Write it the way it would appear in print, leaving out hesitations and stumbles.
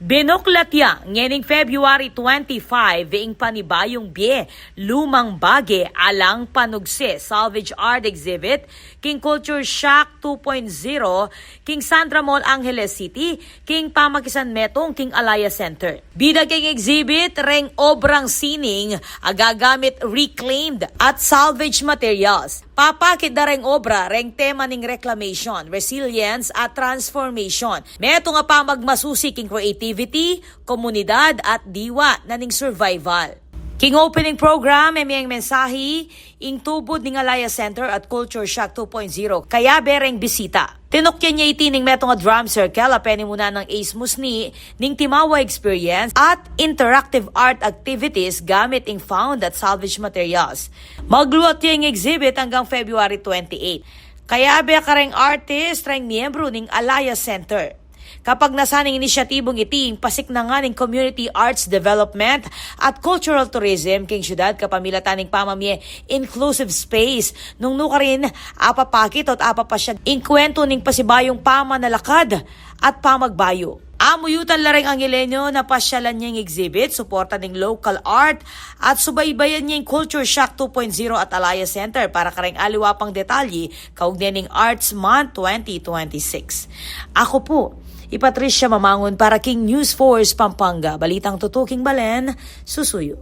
Binuklatya ngening February 25 ing panibayong bie lumang bage alang panugse salvage art exhibit king Culture Shock 2.0 king Sandra Mall Angeles City king Pamakisan Metong king Alaya Center. Bida king exhibit reng obrang sining agagamit reclaimed at salvage materials. Papakit na reng obra reng tema ning reclamation, resilience at transformation. Meto nga pa magmasusi king creativity, komunidad at diwa na ning survival. King opening program miyang mensahe ing tubod ning Alaya Center at Culture Shock 2.0 kaya bereng bisita. Tinukyan niya itining meto nga drum circle apeni muna ng Ace Musni ning Timawa experience at interactive art activities gamit ing found at salvage materials. Magluwat yung exhibit hanggang February 28. Kaya be kareng artist reng miyembro ning Alaya Center. Kapag nasaning inisyatibong iting pasik na nga ng community arts development at cultural tourism king syudad kapamilatan ng pamamye inclusive space nung nuka rin apapakit at apapasya inkwento ning pasibayong pamanalakad at pamagbayo. Amuyutan lareng ang ilenyo na pasyalan niyang exhibit, suporta ng local art at subaybayan niyang Culture Shock 2.0 at Alaya Center para kareng aliwapang detalye kaugnay ng Arts Month 2026. Ako po, Patricia Mamangon para King News Force Pampanga. Balitang tutuking Balen, susuyo.